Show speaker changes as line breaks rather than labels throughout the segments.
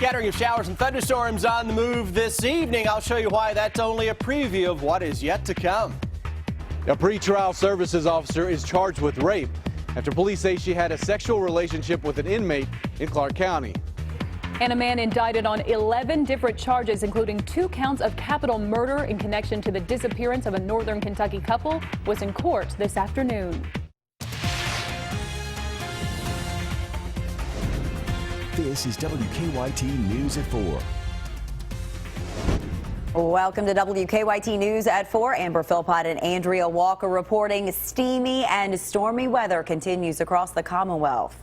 scattering of showers and thunderstorms on the move this evening. I'll show you why that's only a preview of what is yet to come.
A pretrial services officer is charged with rape after police say she had a sexual relationship with an inmate in Clark County.
And a man indicted on 11 different charges, including 2 counts of capital murder in connection to the disappearance of a northern Kentucky couple, was in court this afternoon.
This is WKYT News at 4.
Welcome to WKYT News at 4. Amber Philpott and Andrea Walker reporting steamy and stormy weather continues across the Commonwealth.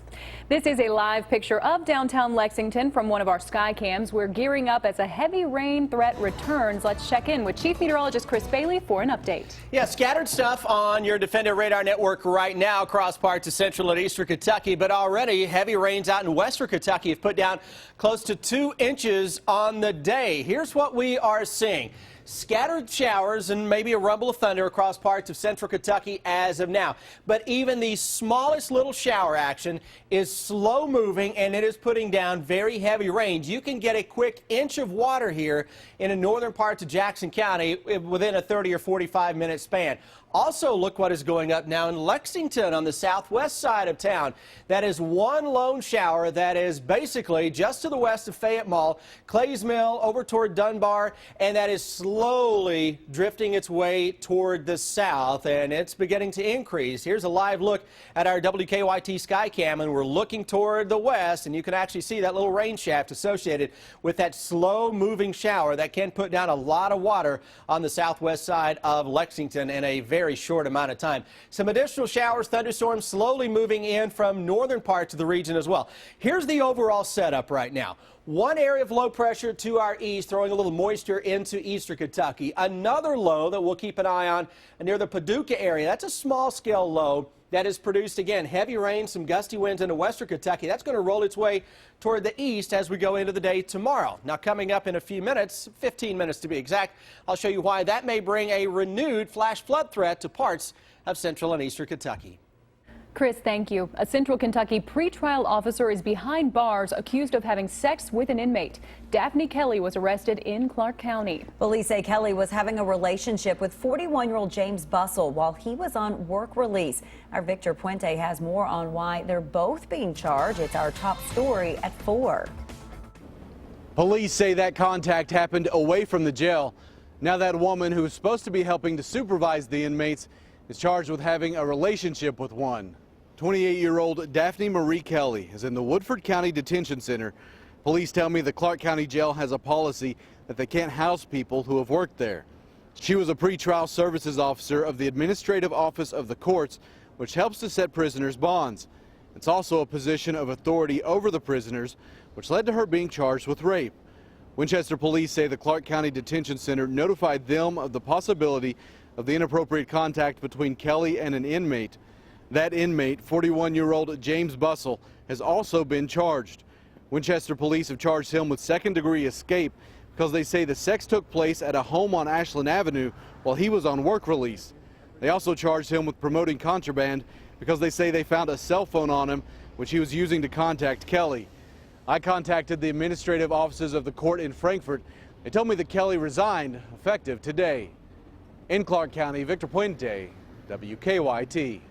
This is a live picture of downtown Lexington from one of our sky cams. We're gearing up as a heavy rain threat returns. Let's check in with Chief Meteorologist Chris Bailey for an update.
Yeah, scattered stuff on your Defender radar network right now across parts of central and eastern Kentucky, but already heavy rains out in western Kentucky have put down close to 2 inches on the day. Here's what we are seeing. Scattered showers and maybe a rumble of thunder across parts of central Kentucky as of now. But even the smallest little shower action is slow moving, and it is putting down very heavy rains. You can get a quick inch of water here in the northern parts of Jackson County within a 30 or 45 minute span. Also, look what is going up now in Lexington on the southwest side of town. That is one lone shower that is basically just to the west of Fayette Mall, Clays Mill, over toward Dunbar, and that is slowly drifting its way toward the south, and it's beginning to increase. Here's a live look at our WKYT Skycam, and we're looking toward the west, and you can actually see that little rain shaft associated with that slow-moving shower that can put down a lot of water on the southwest side of Lexington in a very short amount of time. Some additional showers, thunderstorms slowly moving in from northern parts of the region as well. Here's the overall setup right now. One area of low pressure to our east, throwing a little moisture into eastern Kentucky. Another low that we'll keep an eye on near the Paducah area. That's a small scale low that has produced, again, heavy rain, some gusty winds into western Kentucky. That's going to roll its way toward the east as we go into the day tomorrow. Now, coming up in a few minutes, 15 minutes to be exact, I'll show you why that may bring a renewed flash flood threat to parts of central and eastern Kentucky.
Chris, thank you. A Central Kentucky pretrial officer is behind bars accused of having sex with an inmate. Daphne Kelly was arrested in Clark County.
Police say Kelly was having a relationship with 41-year-old James Bussell while he was on work release. Our Victor Puente has more on why they're both being charged. It's our top story at 4.
Police say that contact happened away from the jail. Now that woman who was supposed to be helping to supervise the inmates is charged with having a relationship with one. 28-year-old Daphne Marie Kelly is in the Woodford County Detention Center. Police tell me the Clark County Jail has a policy that they can't house people who have worked there. She was a pretrial services officer of the Administrative Office of the Courts, which helps to set prisoners' bonds. It's also a position of authority over the prisoners, which led to her being charged with rape. Winchester police say the Clark County Detention Center notified them of the possibility of the inappropriate contact between Kelly and an inmate. That inmate, 41-year-old James Bussell, has also been charged. Winchester police have charged him with second-degree escape because they say the sex took place at a home on Ashland Avenue while he was on work release. They also charged him with promoting contraband because they say they found a cell phone on him, which he was using to contact Kelly. I contacted the administrative offices of the court in Frankfort. They told me that Kelly resigned effective today. In Clark County, Victor Puente, WKYT.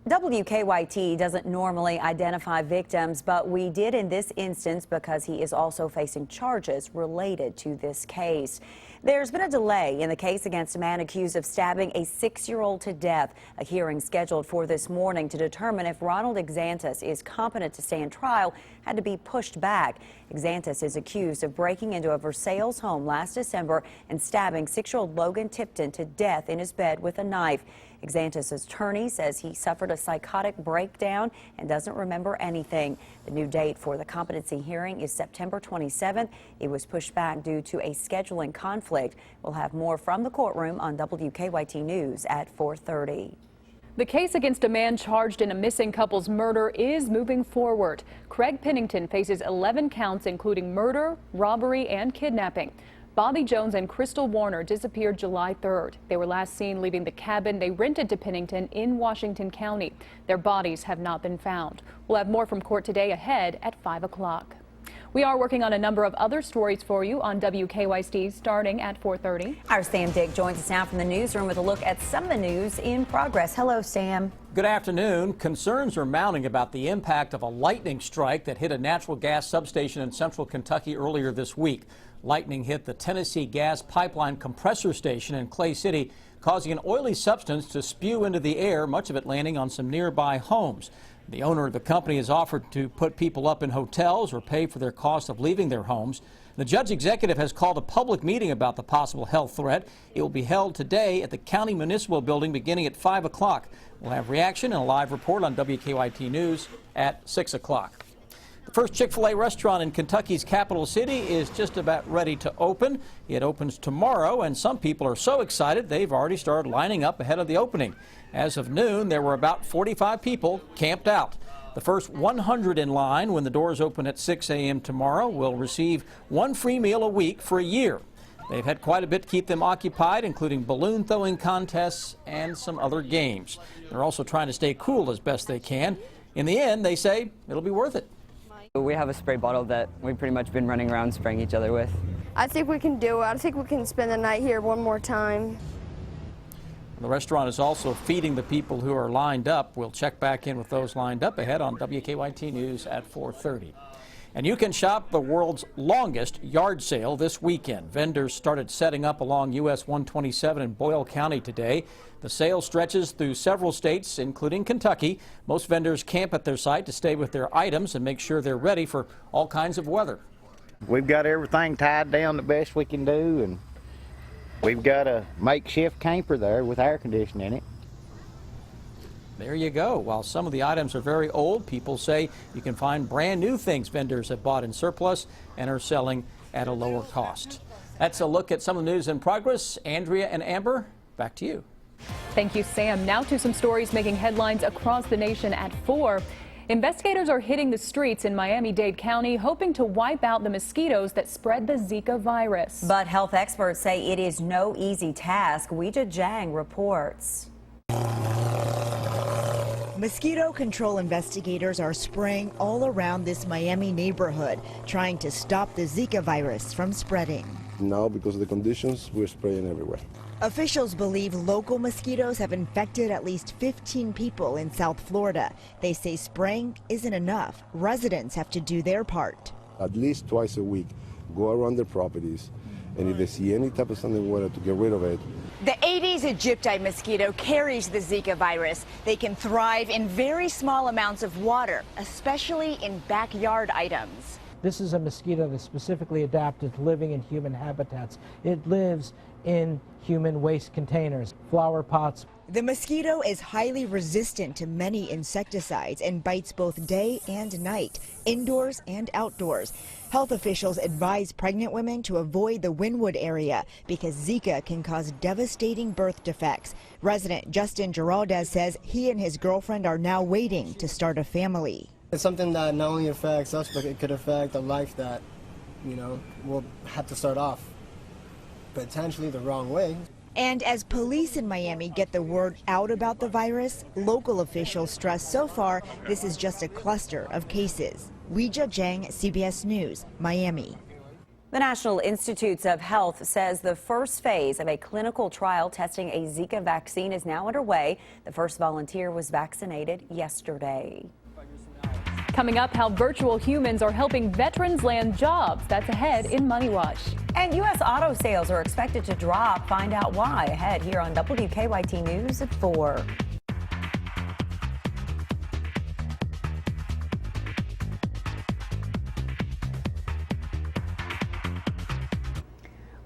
WKYT doesn't normally identify victims, but we did in this instance because he is also facing charges related to this case. There's been a delay in the case against a man accused of stabbing a 6-year-old to death. A hearing scheduled for this morning to determine if Ronald Exantis is competent to stand trial had to be pushed back. Exantis is accused of breaking into a Versailles home last December and stabbing 6-year-old Logan Tipton to death in his bed with a knife. Exantis' attorney says he suffered a psychotic breakdown and doesn't remember anything. The new date for the competency hearing is September 27th. It was pushed back due to a scheduling conflict. We'll have more from the courtroom on WKYT News at 4:30.
The case against a man charged in a missing couple's murder is moving forward. Craig Pennington faces 11 counts, including murder, robbery, and kidnapping. Bobby Jones and Crystal Warner disappeared July 3rd. They were last seen leaving the cabin they rented to Pennington in Washington County. Their bodies have not been found. We'll have more from court today ahead at 5 o'clock. We are working on a number of other stories for you on WKYT starting at 4:30.
Our Sam Dick joins us now from the newsroom with a look at some of the news in progress. Hello, Sam.
Good afternoon. Concerns are mounting about the impact of a lightning strike that hit a natural gas substation in central Kentucky earlier this week. Lightning hit the Tennessee Gas Pipeline compressor station in Clay City, causing an oily substance to spew into the air, much of it landing on some nearby homes. The owner of the company has offered to put people up in hotels or pay for their cost of leaving their homes. The judge executive has called a public meeting about the possible health threat. It will be held today at the County Municipal Building beginning at 5 o'clock. We'll have reaction and a live report on WKYT News at 6 o'clock. The first Chick-fil-A restaurant in Kentucky's capital city is just about ready to open. It opens tomorrow, and some people are so excited they've already started lining up ahead of the opening. As of noon, there were about 45 people camped out. The first 100 in line when the doors open at 6 a.m. tomorrow will receive one free meal a week for a year. They've had quite a bit to keep them occupied, including balloon throwing contests and some other games. They're also trying to stay cool as best they can. In the end, they say it'll be worth it.
We have a spray bottle that we've pretty much been running around spraying each other with.
I think we can do it. I think we can spend the night here one more time.
The restaurant is also feeding the people who are lined up. We'll check back in with those lined up ahead on WKYT News at 4:30. And you can shop the world's longest yard sale this weekend. Vendors started setting up along US 127 in Boyle County today. The sale stretches through several states, including Kentucky. Most vendors camp at their site to stay with their items and make sure they're ready for all kinds of weather.
We've got everything tied down the best we can do, and we've got a makeshift camper there with air conditioning in it.
There you go. While some of the items are very old, people say you can find brand new things vendors have bought in surplus and are selling at a lower cost. That's a look at some of the news in progress. Andrea and Amber, back to you.
Thank you, Sam. Now to some stories making headlines across the nation at 4. Investigators are hitting the streets in Miami-Dade County, hoping to wipe out the mosquitoes that spread the Zika virus.
But health experts say it is no easy task. Weijia Jiang reports.
Mosquito control investigators are spraying all around this Miami neighborhood, trying to stop the Zika virus from spreading.
Now, because of the conditions, we're spraying everywhere.
Officials believe local mosquitoes have infected at least 15 people in South Florida. They say spraying isn't enough. Residents have to do their part.
At least twice a week, go around their properties, and if they see any type of standing water, to get rid of it.
The Aedes aegypti mosquito carries the Zika virus. They can thrive in very small amounts of water, especially in backyard items.
This is a mosquito that's specifically adapted to living in human habitats. It lives in human waste containers, flower pots.
The mosquito is highly resistant to many insecticides and bites both day and night, indoors and outdoors. Health officials advise pregnant women to avoid the Wynwood area because Zika can cause devastating birth defects. Resident Justin Giraldez says he and his girlfriend are now waiting to start a family.
It's something that not only affects us, but it could affect a life that, we'll have to start off potentially the wrong way.
And as police in Miami get the word out about the virus, local officials stress so far this is just a cluster of cases. Weijia Jiang, CBS News, Miami.
The National Institutes of Health says the first phase of a clinical trial testing a Zika vaccine is now underway. The first volunteer was vaccinated yesterday.
Coming up, how virtual humans are helping veterans land jobs. That's ahead in Money Watch.
And U.S. auto sales are expected to drop. Find out why ahead here on WKYT News at 4.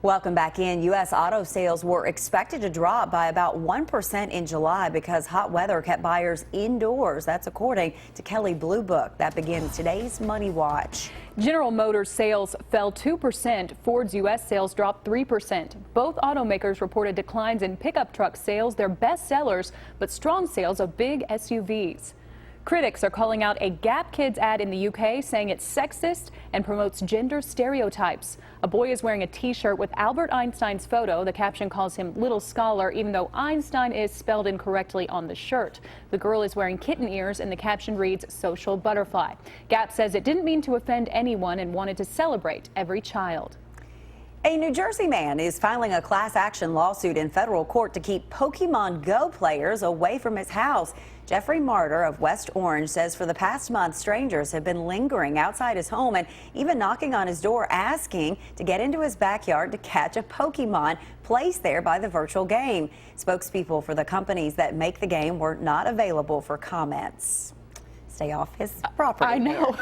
Welcome back in. U.S. auto sales were expected to drop by about 1% in July because hot weather kept buyers indoors. That's according to Kelley Blue Book. That begins today's Money Watch.
General Motors sales fell 2%. Ford's U.S. sales dropped 3%. Both automakers reported declines in pickup truck sales, their best sellers, but strong sales of big SUVs. Critics are calling out a Gap Kids ad in the UK, saying it's sexist and promotes gender stereotypes. A boy is wearing a t-shirt with Albert Einstein's photo. The caption calls him Little Scholar, even though Einstein is spelled incorrectly on the shirt. The girl is wearing kitten ears, and the caption reads Social Butterfly. Gap says it didn't mean to offend anyone and wanted to celebrate every child.
A New Jersey man is filing a class action lawsuit in federal court to keep Pokemon Go players away from his house. Jeffrey Martyr of West Orange says for the past month, strangers have been lingering outside his home and even knocking on his door asking to get into his backyard to catch a Pokemon placed there by the virtual game. Spokespeople for the companies that make the game were not available for comments. Stay off his property.
I know.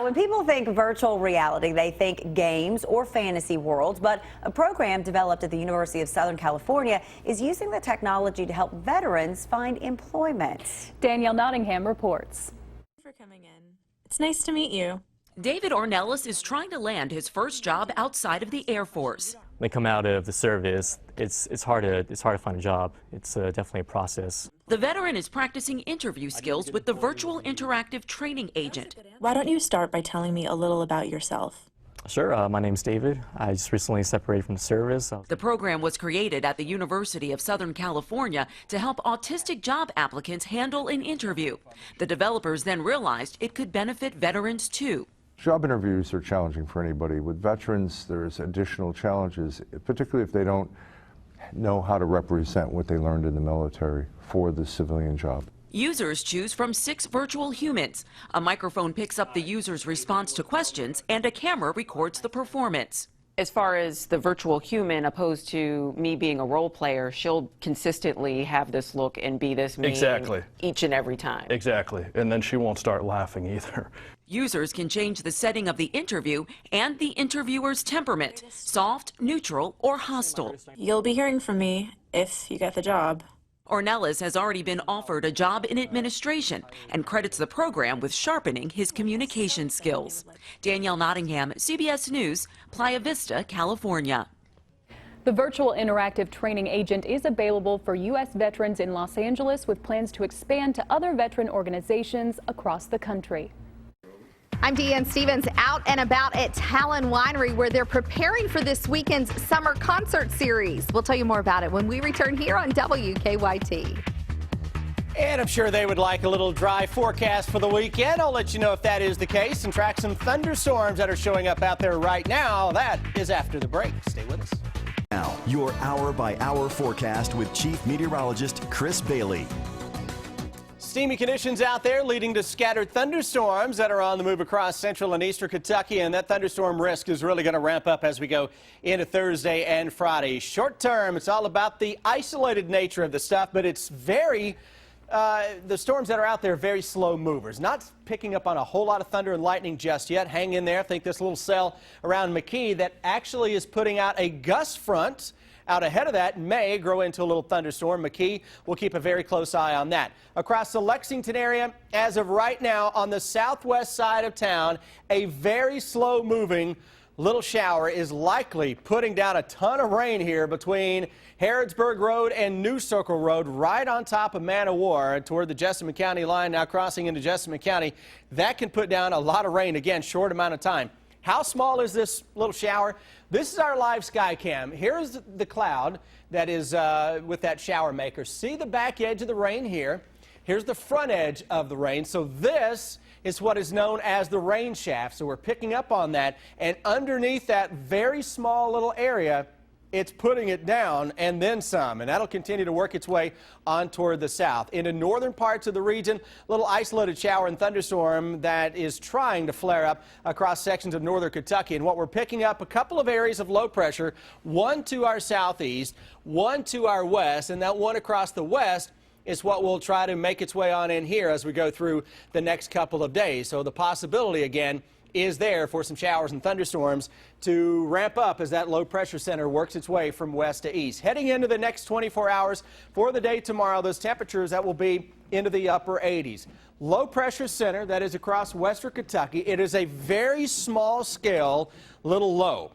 When people think virtual reality, they think games or fantasy worlds, but a program developed at the University of Southern California is using the technology to help veterans find employment.
Danielle Nottingham reports.
Thank you for coming in. It's nice to meet you.
David Ornelas is trying to land his first job outside of the Air Force.
When they come out of the service, it's hard to find a job. It's definitely a process.
The veteran is practicing interview skills with the virtual interactive training agent.
Why don't you start by telling me a little about yourself?
Sure, my name's David. I just recently separated from the service.
The program was created at the University of Southern California to help autistic job applicants handle an interview. The developers then realized it could benefit veterans too.
Job interviews are challenging for anybody. With veterans, there's additional challenges, particularly if they don't know how to represent what they learned in the military for the civilian job.
Users choose from 6 virtual humans. A microphone picks up the user's response to questions, and a camera records the performance.
As far as the virtual human, opposed to me being a role player, she'll consistently have this look and be this mean each and every time.
Exactly. And then she won't start laughing either.
Users can change the setting of the interview and the interviewer's temperament, soft, neutral, or hostile.
You'll be hearing from me if you get the job.
Ornelas has already been offered a job in administration and credits the program with sharpening his communication skills. Danielle Nottingham, CBS News, Playa Vista, California.
The virtual interactive training agent is available for U.S. veterans in Los Angeles with plans to expand to other veteran organizations across the country.
I'm Deanne Stevens, out and about at Talon Winery, where they're preparing for this weekend's summer concert series. We'll tell you more about it when we return here on WKYT.
And I'm sure they would like a little dry forecast for the weekend. I'll let you know if that is the case and track some thunderstorms that are showing up out there right now. That is after the break. Stay with us.
Now, your hour-by-hour forecast with Chief Meteorologist Chris Bailey.
Steamy conditions out there leading to scattered thunderstorms that are on the move across central and eastern Kentucky, and that thunderstorm risk is really going to ramp up as we go into Thursday and Friday. Short term, it's all about the isolated nature of the stuff, but it's the storms that are out there are very slow movers. Not picking up on a whole lot of thunder and lightning just yet. Hang in there. I think this little cell around McKee that actually is putting out a gust front out ahead of that may grow into a little thunderstorm. McKee will keep a very close eye on that. Across the Lexington area, as of right now, on the southwest side of town, a very slow-moving little shower is likely putting down a ton of rain here between Harrodsburg Road and New Circle Road, right on top of Man of War toward the Jessamine County line, now crossing into Jessamine County. That can put down a lot of rain, again, short amount of time. How small is this little shower? This is our live sky cam. Here's the cloud that is with that shower maker. See the back edge of the rain here. Here's the front edge of the rain. So this is what is known as the rain shaft. So we're picking up on that. And underneath that very small little area, it's putting it down and then some, and that'll continue to work its way on toward the south. In the northern parts of the region, a little isolated shower and thunderstorm that is trying to flare up across sections of northern Kentucky. And what we're picking up, a couple of areas of low pressure, one to our southeast, one to our west, and that one across the west is what will try to make its way on in here as we go through the next couple of days. So the possibility, again, is there for some showers and thunderstorms to ramp up as that low pressure center works its way from west to east. Heading into the next 24 hours for the day tomorrow, those temperatures that will be into the upper 80s. Low pressure center that is across western Kentucky. It is a very small scale little low.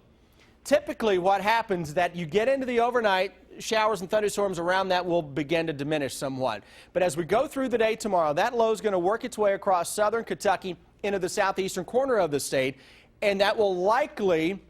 Typically what happens is that you get into the overnight showers and thunderstorms around that will begin to diminish somewhat. But as we go through the day tomorrow, that low is going to work its way across southern Kentucky into the southeastern corner of the state, and that will likely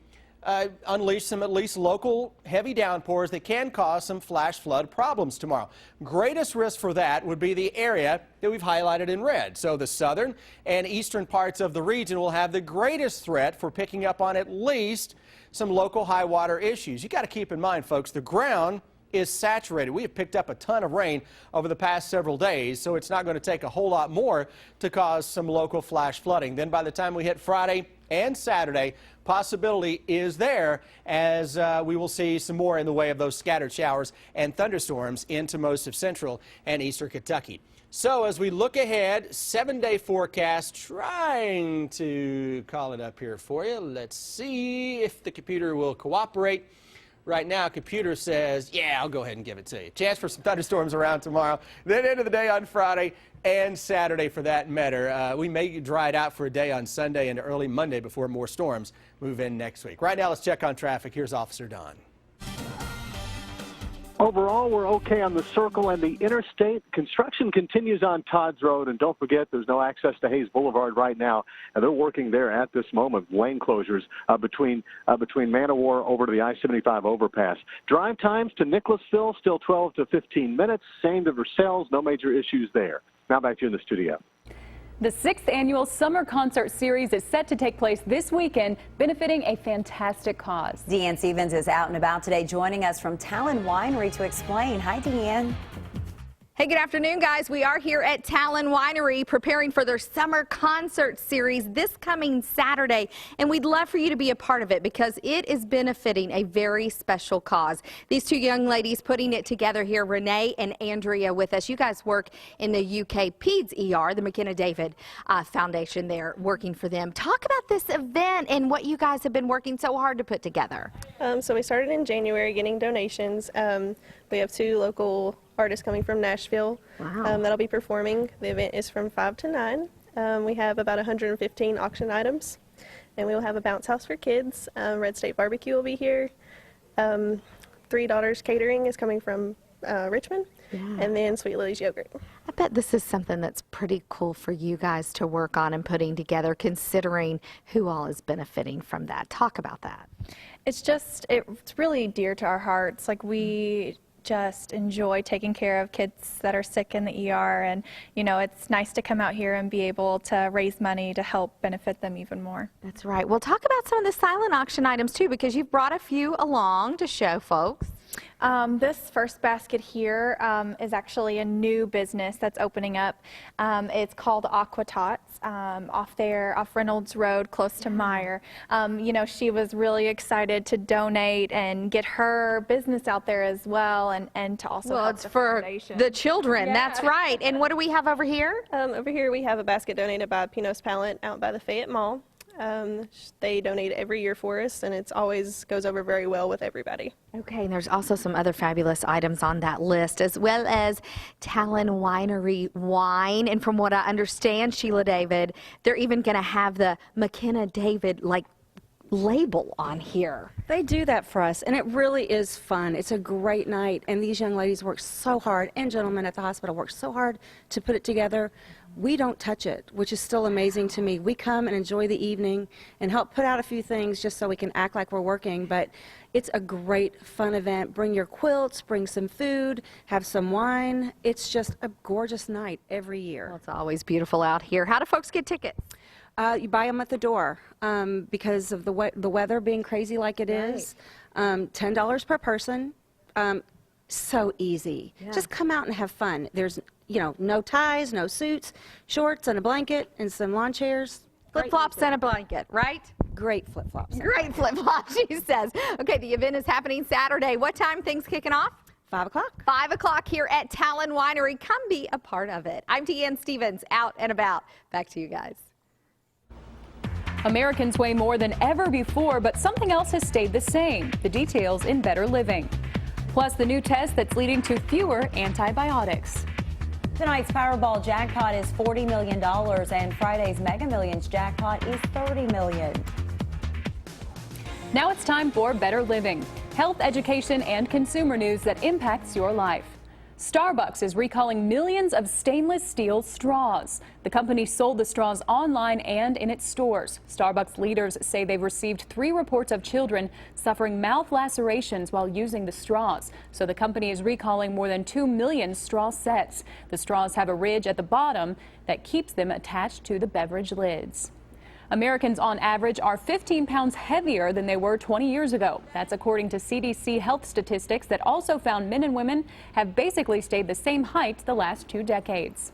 unleash some at least local heavy downpours that can cause some flash flood problems tomorrow. Greatest risk for that would be the area that we've highlighted in red. So the southern and eastern parts of the region will have the greatest threat for picking up on at least some local high water issues. You got to keep in mind, folks, the ground is saturated. We have picked up a ton of rain over the past several days, so it's not going to take a whole lot more to cause some local flash flooding. Then by the time we hit Friday and Saturday, possibility is there as we will see some more in the way of those scattered showers and thunderstorms into most of central and eastern Kentucky. So as we look ahead, 7-day forecast, trying to call it up here for you. Let's see if the computer will cooperate. Right now, computer says, yeah, I'll go ahead and give it to you. Chance for some thunderstorms around tomorrow. Then end of the day on Friday and Saturday for that matter. We may dry it out for a day on Sunday and early Monday before more storms move in next week. Right now, let's check on traffic. Here's Officer Don.
Overall, we're okay on the Circle and the interstate. Construction continues on Todd's Road, and don't forget there's no access to Hayes Boulevard right now, and they're working there at this moment. Lane closures between Man o' War over to the I-75 overpass. Drive times to Nicholasville still 12 to 15 minutes. Same to Versailles. No major issues there. Now back to you in the studio.
The 6th annual Summer Concert Series is set to take place this weekend, benefiting a fantastic cause.
Deanne Stevens is out and about today, joining us from Talon Winery to explain. Hi, Deanne.
Hey, good afternoon, guys. We are here at Talon Winery preparing for their Summer Concert Series this coming Saturday, and we'd love for you to be a part of it because it is benefiting a very special cause. These two young ladies putting it together here, Renee and Andrea, with us. You guys work in the UK Peds ER, the McKenna David Foundation there, working for them. Talk about this event and what you guys have been working so hard to put together.
So we started in January getting donations. We have 2 local artists coming from Nashville.
Wow.
That'll be performing. The event is from 5 to 9. We have about 115 auction items, and we will have a bounce house for kids. Red State Barbecue will be here. 3 Daughters Catering is coming from Richmond, and then Sweet Lily's Yogurt.
I bet this is something that's pretty cool for you guys to work on and putting together, considering who all is benefiting from that. Talk about that.
It's really dear to our hearts. Like, we just enjoy taking care of kids that are sick in the ER, and it's nice to come out here and be able to raise money to help benefit them even more.
That's right. Well, talk about some of the silent auction items too, because you've brought a few along to show folks.
This first basket here is actually a new business that's opening up. It's called Aqua Tots, off Reynolds Road, close to Meyer. She was really excited to donate and get her business out there as well, and to also help
it's for
foundation.
The children.
Yeah.
That's right. And what do we have over here?
Over here we have a basket donated by Pinos Palette out by the Fayette Mall. They donate every year for us, and it always goes over very well with everybody.
Okay, and there's also some other fabulous items on that list, as well as Talon Winery wine. And from what I understand, Sheila David, they're even going to have the McKenna David label on here.
They do that for us, and it really is fun. It's a great night, and these young ladies work so hard, and gentlemen at the hospital work so hard to put it together. We don't touch it, which is still amazing to me. We come and enjoy the evening and help put out a few things just so we can act like we're working, but it's a great, fun event. Bring your quilts, bring some food, have some wine. It's just a gorgeous night every year.
Well, it's always beautiful out here. How do folks get tickets?
You buy them at the door because of the weather being crazy like it is. $10 per person. So easy.
Yeah.
Just come out and have fun. There's, no ties, no suits, shorts and a blanket and some lawn chairs.
Flip-flops and a blanket, right?
Great flip-flops.
Great flip-flops, she says. Okay, the event is happening Saturday. What time things kicking off?
5 o'clock.
5 o'clock here at Talon Winery. Come be a part of it. I'm Deanne Stevens, out and about. Back to you guys.
Americans weigh more than ever before, but something else has stayed the same. The details in Better Living. Plus, the new test that's leading to fewer antibiotics.
Tonight's Powerball jackpot is $40 million, and Friday's Mega Millions jackpot is $30 million.
Now it's time for Better Living. health, education, and consumer news that impacts your life. Starbucks is recalling millions of stainless steel straws. The company sold the straws online and in its stores. Starbucks leaders say they've received 3 reports of children suffering mouth lacerations while using the straws. So the company is recalling more than 2 million straw sets. The straws have a ridge at the bottom that keeps them attached to the beverage lids. Americans on average are 15 pounds heavier than they were 20 years ago. That's according to CDC health statistics that also found men and women have basically stayed the same height the last 2 decades.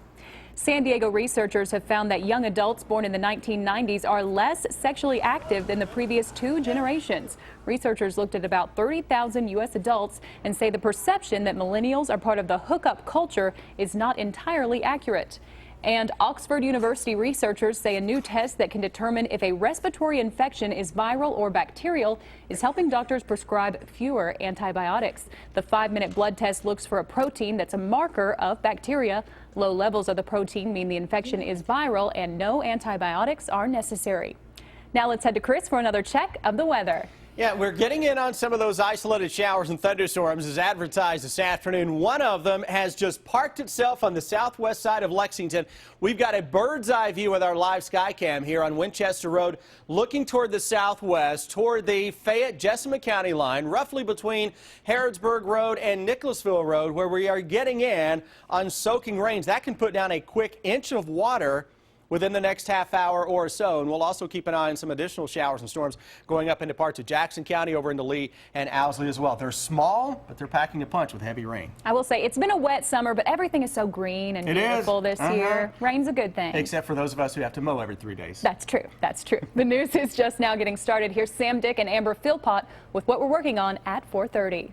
San Diego researchers have found that young adults born in the 1990s are less sexually active than the previous 2 generations. Researchers looked at about 30,000 U.S. adults and say the perception that millennials are part of the hookup culture is not entirely accurate. And Oxford University researchers say a new test that can determine if a respiratory infection is viral or bacterial is helping doctors prescribe fewer antibiotics. The 5-minute blood test looks for a protein that's a marker of bacteria. Low levels of the protein mean the infection is viral and no antibiotics are necessary. Now let's head to Chris for another check of the weather.
Yeah, we're getting in on some of those isolated showers and thunderstorms as advertised this afternoon. One of them has just parked itself on the southwest side of Lexington. We've got a bird's eye view with our live sky cam here on Winchester Road, looking toward the southwest, toward the Fayette-Jessamine County line, roughly between Harrodsburg Road and Nicholasville Road, where we are getting in on soaking rains. That can put down a quick inch of water within the next half hour or so. And we'll also keep an eye on some additional showers and storms going up into parts of Jackson County, over into Lee and Owsley as well. They're small, but they're packing a punch with heavy rain.
I will say it's been a wet summer, but everything is so green and beautiful this year. Rain's a good thing.
Except for those of us who have to mow every 3 days.
That's true. That's true. The news is just now getting started. Here's Sam Dick and Amber Philpott with what we're working on at 4:30.